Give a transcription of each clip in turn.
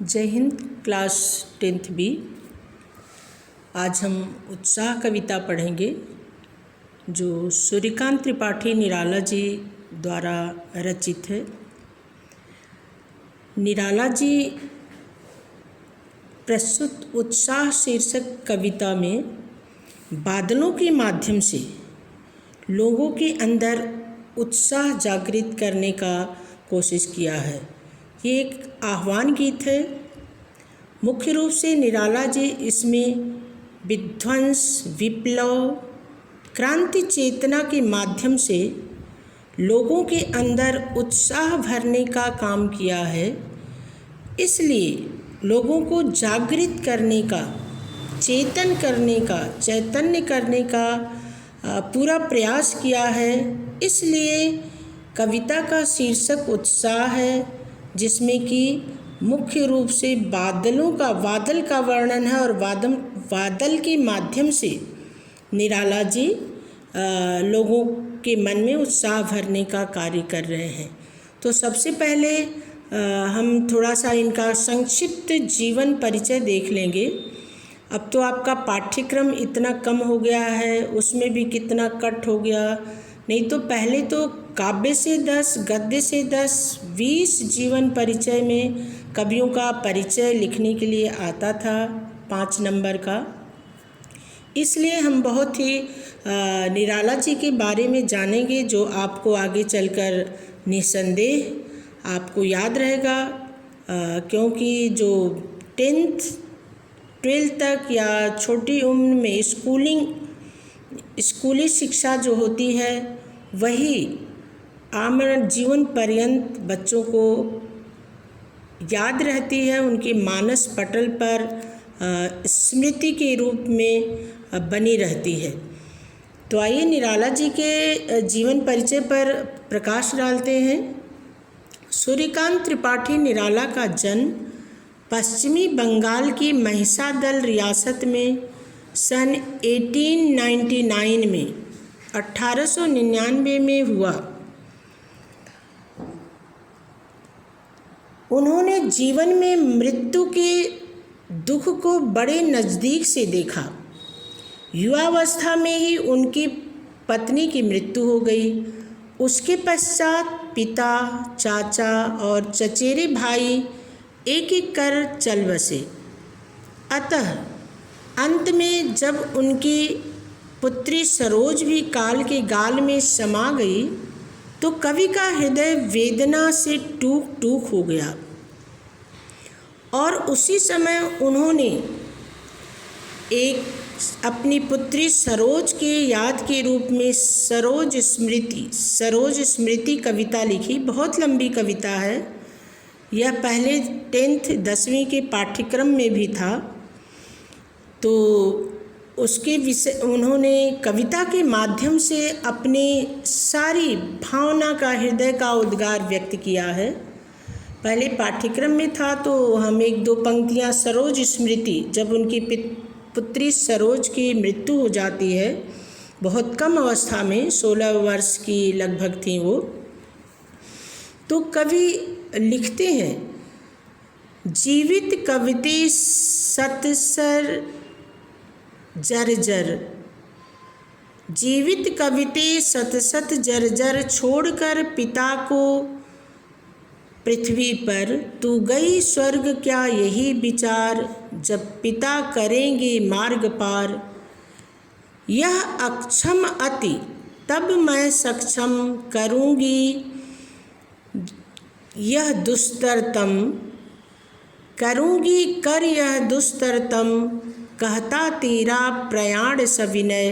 जय Hind. Class 10th B. आज हम उत्साह कविता पढ़ेंगे जो सूर्यकांत त्रिपाठी निराला जी द्वारा रचित है। निराला जी प्रस्तुत उत्साह शीर्षक कविता में बादलों के माध्यम से लोगों के अंदर उत्साह जागृत करने का कोशिश किया है। ये एक आह्वान गीत है। मुख्य रूप से निराला जी इसमें विध्वंस, विप्लव, क्रांति चेतना के माध्यम से लोगों के अंदर उत्साह भरने का काम किया है। इसलिए लोगों को जागृत करने का, चेतन करने का, चैतन्य करने का पूरा प्रयास किया है। इसलिए कविता का शीर्षक उत्साह है, जिसमें कि मुख्य रूप से बादल का वर्णन है और बादल के माध्यम से निराला जी लोगों के मन में उत्साह भरने का कार्य कर रहे हैं। तो सबसे पहले हम थोड़ा सा इनका संक्षिप्त जीवन परिचय देख लेंगे। अब तो आपका पाठ्यक्रम इतना कम हो गया है, उसमें भी कितना कट हो गया। नहीं तो पहले तो काव्य से 10, गद्य से 10, 20 जीवन परिचय में कवियों का परिचय लिखने के लिए आता था 5 नंबर का। इसलिए हम बहुत ही निराला जी के बारे में जानेंगे, जो आपको आगे चलकर निस्संदेह आपको याद रहेगा। क्योंकि जो 10th 12th तक या छोटी उम्र में स्कूली शिक्षा जो होती है, वही आमरण जीवन पर्यंत बच्चों को याद रहती है, उनके मानस पटल पर स्मृति के रूप में बनी रहती है। तो आइए निराला जी के जीवन परिचय पर प्रकाश डालते हैं। सूर्यकांत त्रिपाठी निराला का जन्म पश्चिमी बंगाल की महिसादल रियासत में सन 1899 में 1899 में हुआ। उन्होंने जीवन में मृत्यु के दुख को बड़े नज़दीक से देखा। युवावस्था में ही उनकी पत्नी की मृत्यु हो गई। उसके पश्चात पिता, चाचा और चचेरे भाई एक एक कर चल बसे। अतः अंत में जब उनकी पुत्री सरोज भी काल के गाल में समा गई, तो कवि का हृदय वेदना से टूक टूक हो गया। और उसी समय उन्होंने एक अपनी पुत्री सरोज के याद के रूप में सरोज स्मृति कविता लिखी। बहुत लंबी कविता है। यह पहले 10th 10वीं के पाठ्यक्रम में भी था। तो उसके विषय उन्होंने कविता के माध्यम से अपनी सारी भावना का, हृदय का उद्गार व्यक्त किया है। पहले पाठ्यक्रम में था तो हम 1-2 पंक्तियाँ सरोज स्मृति, जब उनकी पुत्री सरोज की मृत्यु हो जाती है, बहुत कम अवस्था में 16 वर्ष की लगभग थी वो, तो कवि लिखते हैं, जीवित कविते सतसर जर्जर, जीवित कविते सतसत जर्जर, छोड़कर पिता को पृथ्वी पर, तू गई स्वर्ग क्या यही विचार, जब पिता करेंगे मार्ग पार, यह अक्षम अति तब मैं सक्षम, करूँगी यह दुस्तरतम, करूँगी कर यह दुस्तरतम, कहता तेरा प्रयाण सविनय,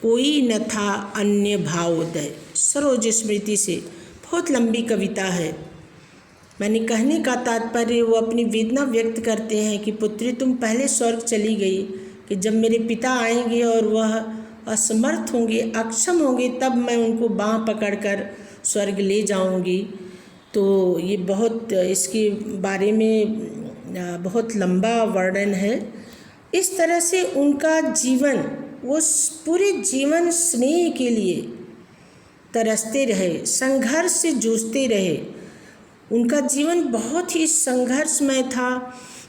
कोई न था अन्य भावोदय। सरोज स्मृति से बहुत लंबी कविता है। मैंने कहने का तात्पर्य, वो अपनी वेदना व्यक्त करते हैं कि पुत्री तुम पहले स्वर्ग चली गई, कि जब मेरे पिता आएंगे और वह असमर्थ होंगे, अक्षम होंगे, तब मैं उनको बाँह पकड़कर स्वर्ग ले जाऊंगी। तो ये बहुत, इसके बारे में बहुत लंबा वर्णन है। इस तरह से उनका जीवन, वो पूरे जीवन स्नेह के लिए तरसते रहे, संघर्ष से जूझते रहे। उनका जीवन बहुत ही संघर्षमय था,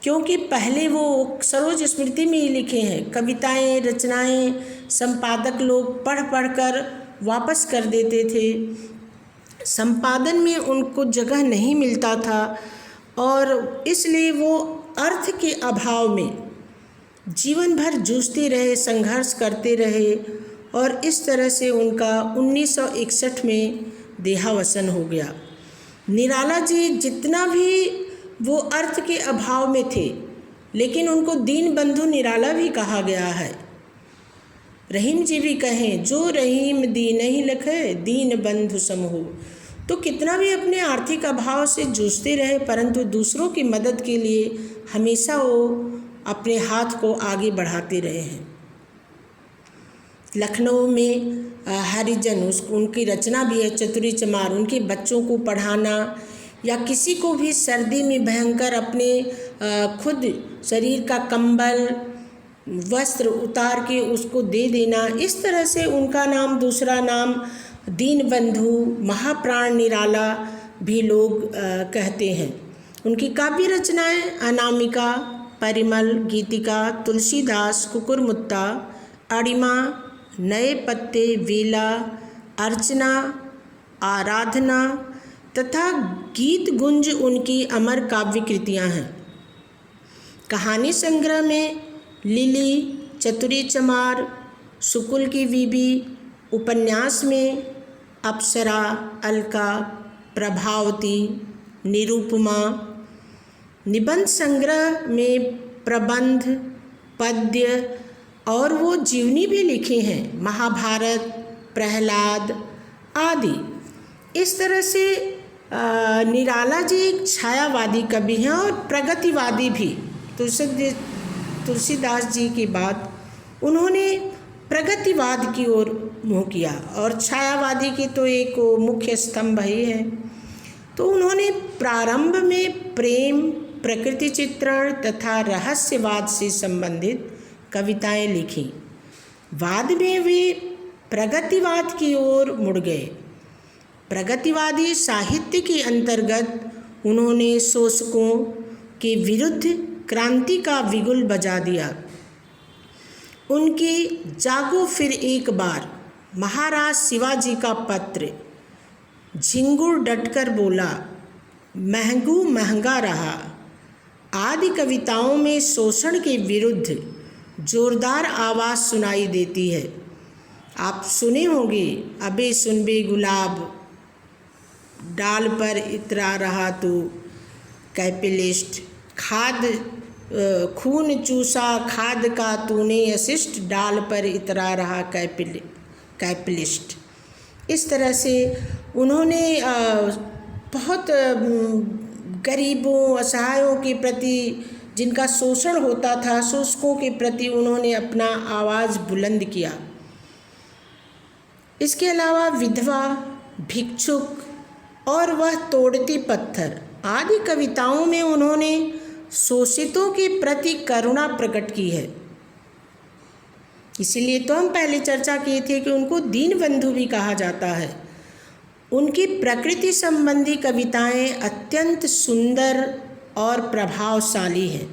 क्योंकि पहले वो सरोज स्मृति में ही लिखे हैं। कविताएं, रचनाएं संपादक लोग पढ़ पढ़ कर वापस कर देते थे। संपादन में उनको जगह नहीं मिलता था और इसलिए वो अर्थ के अभाव में जीवन भर जूझते रहे, संघर्ष करते रहे और इस तरह से उनका 1961 में देहावसान हो गया। निराला जी जितना भी वो अर्थ के अभाव में थे, लेकिन उनको दीन बंधु निराला भी कहा गया है। रहीम जी भी कहें, जो रहीम दीन ही लखे, दीन बंधु सम हो। तो कितना भी अपने आर्थिक अभाव से जूझते रहे, परंतु दूसरों की मदद के लिए हमेशा वो अपने हाथ को आगे बढ़ाते रहे हैं। लखनऊ में हरिजन, उसको उनकी रचना भी है चतुरी चमार। उनके बच्चों को पढ़ाना या किसी को भी सर्दी में भयंकर अपने खुद शरीर का कंबल वस्त्र उतार के उसको दे देना, इस तरह से उनका नाम, दूसरा नाम दीन बंधु, महाप्राण निराला भी लोग कहते हैं। उनकी काव्य रचनाएं अनामिका, परिमल, गीतिका, तुलसीदास, कुकुरमुत्ता, अड़िमा, नए पत्ते, वेला, अर्चना, आराधना तथा गीत गुंज उनकी अमर काव्य कृतियाँ हैं। कहानी संग्रह में लिली, चतुरी चमार, सुकुल की बीबी, उपन्यास में अप्सरा, अलका, प्रभावती, निरूपमा, निबंध संग्रह में प्रबंध, पद्य और वो जीवनी भी लिखी हैं, महाभारत, प्रहलाद आदि। इस तरह से निराला जी एक छायावादी कवि हैं और प्रगतिवादी भी। तुलसीदास जी के बाद उन्होंने प्रगतिवाद की ओर मुँह किया और छायावादी के तो एक मुख्य स्तंभ ही है। तो उन्होंने प्रारंभ में प्रेम, प्रकृति चित्रण तथा रहस्यवाद से संबंधित कविताएं लिखी। बाद में वे प्रगतिवाद की ओर मुड़ गए। प्रगतिवादी साहित्य के अंतर्गत उन्होंने शोषकों के विरुद्ध क्रांति का बिगुल बजा दिया। उनकी जागो फिर एक बार, महाराज शिवाजी का पत्र, झिंगुर डटकर बोला, महंगू महंगा रहा आदि कविताओं में शोषण के विरुद्ध जोरदार आवाज़ सुनाई देती है। आप सुने होंगे, अबे सुनबे गुलाब, डाल पर इतरा रहा तू कैपिलिस्ट, खाद खून चूसा खाद का तूने अशिष्ट, डाल पर इतरा रहा कैपिलिस्ट। इस तरह से उन्होंने बहुत गरीबों, असहायों के प्रति, जिनका शोषण होता था, शोषकों के प्रति उन्होंने अपना आवाज़ बुलंद किया। इसके अलावा विधवा, भिक्षुक और वह तोड़ती पत्थर आदि कविताओं में उन्होंने शोषितों के प्रति करुणा प्रकट की है। इसीलिए तो हम पहले चर्चा किए थे कि उनको दीन बंधु भी कहा जाता है। उनकी प्रकृति संबंधी कविताएं अत्यंत सुंदर और प्रभावशाली हैं।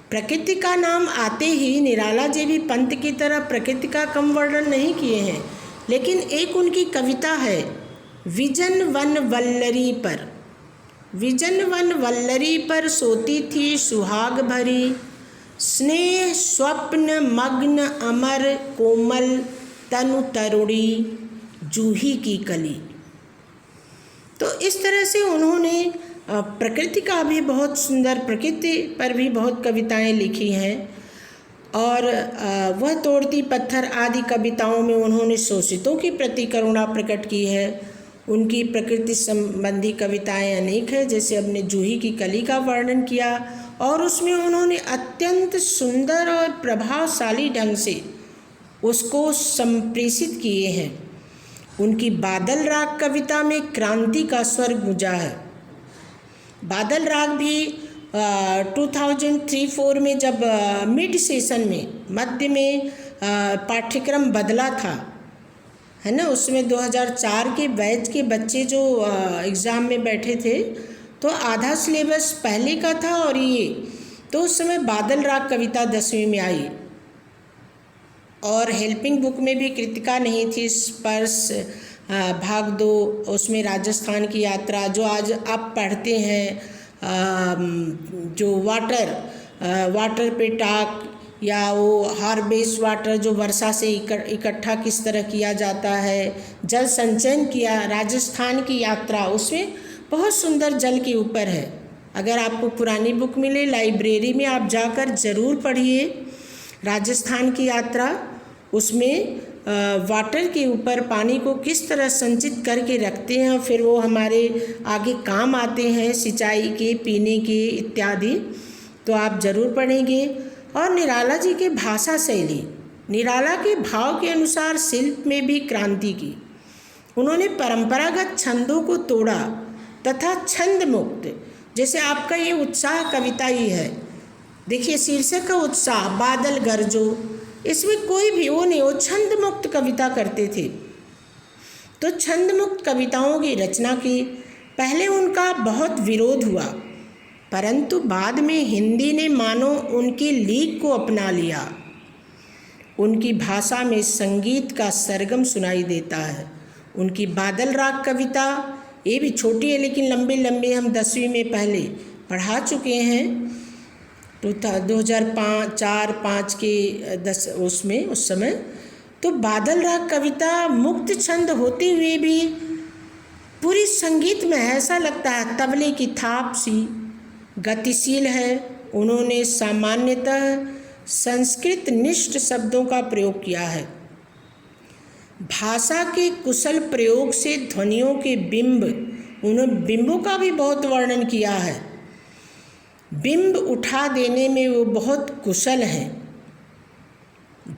प्रकृति का नाम आते ही निराला जी भी पंत की तरह प्रकृति का कम वर्णन नहीं किए हैं, लेकिन एक उनकी कविता है विजन वन वल्लरी पर। विजन वन वल्लरी पर सोती थी सुहाग भरी, स्नेह स्वप्न मग्न अमर कोमल तनु तरुणी जूही की कली। तो इस तरह से उन्होंने प्रकृति का भी बहुत सुंदर, प्रकृति पर भी बहुत कविताएं लिखी हैं और वह तोड़ती पत्थर आदि कविताओं में उन्होंने शोषितों के प्रति करुणा प्रकट की है। उनकी प्रकृति संबंधी कविताएं अनेक हैं, जैसे हमने जूही की कली का वर्णन किया और उसमें उन्होंने अत्यंत सुंदर और प्रभावशाली ढंग से उसको संप्रेषित किए हैं। उनकी बादल राग कविता में क्रांति का स्वर गूंजा है। बादल राग भी 2003-04 में जब मिड सेशन में, मध्य में पाठ्यक्रम बदला था, है ना। उसमें 2004 के बैच के बच्चे जो एग्ज़ाम में बैठे थे तो आधा सिलेबस पहले का था और ये तो उस समय बादल राग कविता 10वीं में आई और हेल्पिंग बुक में भी कृतिका नहीं थी। स्पर्श भाग 2 उसमें राजस्थान की यात्रा जो आज आप पढ़ते हैं, जो वाटर पे टाक या वो हार्वेस्ट वाटर जो वर्षा से इकट्ठा किस तरह किया जाता है, जल संचयन किया, राजस्थान की यात्रा उसमें बहुत सुंदर जल के ऊपर है। अगर आपको पुरानी बुक मिले लाइब्रेरी में आप जाकर ज़रूर पढ़िए राजस्थान की यात्रा। उसमें वाटर के ऊपर पानी को किस तरह संचित करके रखते हैं और फिर वो हमारे आगे काम आते हैं सिंचाई के, पीने के इत्यादि, तो आप ज़रूर पढ़ेंगे। और निराला जी के भाषा शैली, निराला के भाव के अनुसार शिल्प में भी क्रांति की। उन्होंने परंपरागत छंदों को तोड़ा तथा छंद मुक्त, जैसे आपका ये उत्साह कविता ही है, देखिए शीर्षक का उत्साह, बादल गरजो, इसमें कोई भी वो नहीं, वो छंद मुक्त कविता करते थे। तो छंद मुक्त कविताओं की रचना की। पहले उनका बहुत विरोध हुआ परंतु बाद में हिंदी ने मानो उनकी लीक को अपना लिया। उनकी भाषा में संगीत का सरगम सुनाई देता है। उनकी बादल राग कविता ये भी छोटी है लेकिन लंबे लंबे हम 10वीं में पहले पढ़ा चुके हैं। 2004-5 के 10 उसमें उस समय तो बादल राग कविता मुक्त छंद होते हुए भी पूरी संगीत में ऐसा लगता है तबले की थाप सी गतिशील है। उन्होंने सामान्यतः संस्कृत निष्ठ शब्दों का प्रयोग किया है। भाषा के कुशल प्रयोग से ध्वनियों के बिंब, उन्होंने बिंबों का भी बहुत वर्णन किया है। बिंब उठा देने में वो बहुत कुशल हैं।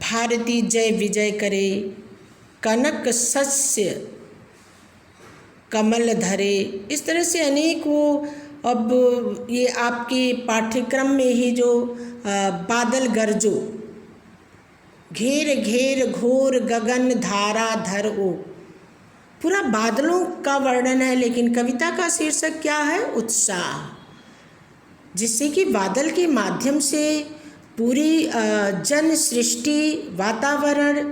भारती जय विजय करे, कनक सस्य कमल धरे, इस तरह से अनेक वो। अब ये आपके पाठ्यक्रम में ही जो बादल गरजो, घेर घेर घोर गगन धारा धर ओ, पूरा बादलों का वर्णन है लेकिन कविता का शीर्षक क्या है? उत्साह, जिससे कि बादल के माध्यम से पूरी जन सृष्टि वातावरण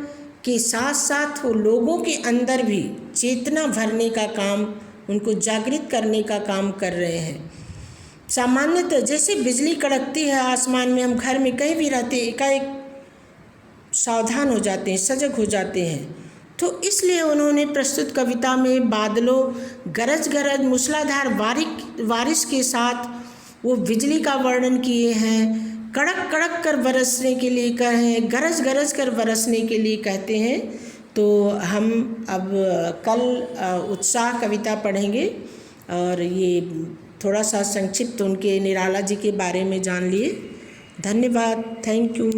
के साथ साथ वो लोगों के अंदर भी चेतना भरने का काम, उनको जागृत करने का काम कर रहे हैं। सामान्यतः जैसे बिजली कड़कती है आसमान में, हम घर में कहीं भी रहते एकाएक सावधान हो जाते हैं, सजग हो जाते हैं। तो इसलिए उन्होंने प्रस्तुत कविता में बादलों गरज गरज मूसलाधार बारिश के साथ वो बिजली का वर्णन किए हैं। कड़क कड़क कर बरसने के लिए कहे, गरज गरज कर बरसने के लिए कहते हैं। तो हम अब कल उत्साह कविता पढ़ेंगे और ये थोड़ा सा संक्षिप्त उनके निराला जी के बारे में जान लिए। धन्यवाद, थैंक यू।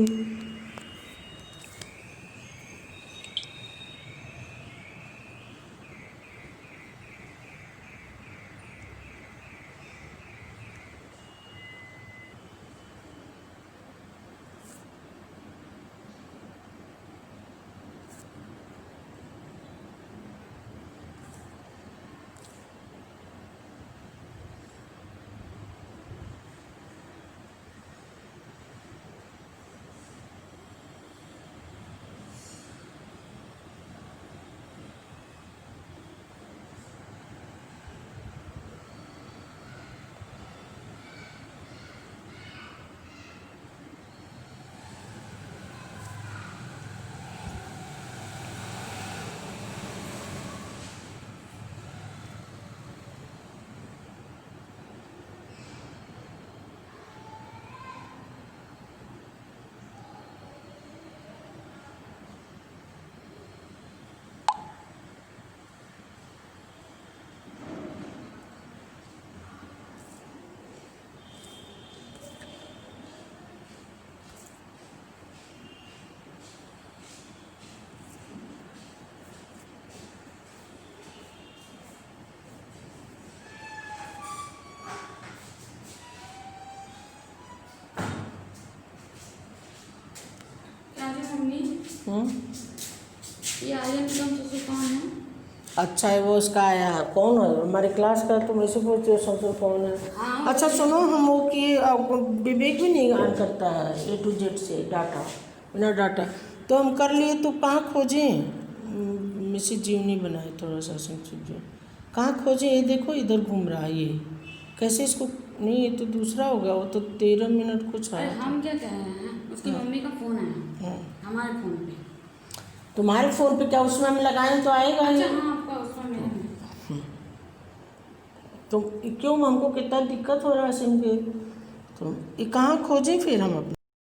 ये आर्यन कम ससुर कौन है? अच्छा है वो उसका आया है। कौन है हमारे क्लास का? तुम ऐसे पूछते हो ससुर कौन है। हाँ, अच्छा सुनो, हम वो कि विवेक भी नहीं ऑन करता है A to Z से डाटा, बिना डाटा तो हम कर लिए। तो कहाँ खोजें? मिसेज जीवनी बनाए थोड़ा सा संक्षिप्त। कहाँ खोजें? ये देखो इधर घूम रहा है ये। कैसे इसको? नहीं ये तो दूसरा होगा, वो तो 13 मिनट कुछ अरे आया था। हम क्या कह रहे हैं, उसकी मम्मी का फोन आया हाँ। हमारे फोन पे। तुम्हारे फ़ोन पे क्या उसमें हम लगाएं तो आएगा ही। अच्छा हाँ, आपका उसमें मेरे में। तो क्यों हमको कितना दिक्कत हो रहा है सिम के? तो ये कहाँ खोजें फिर हम अपना?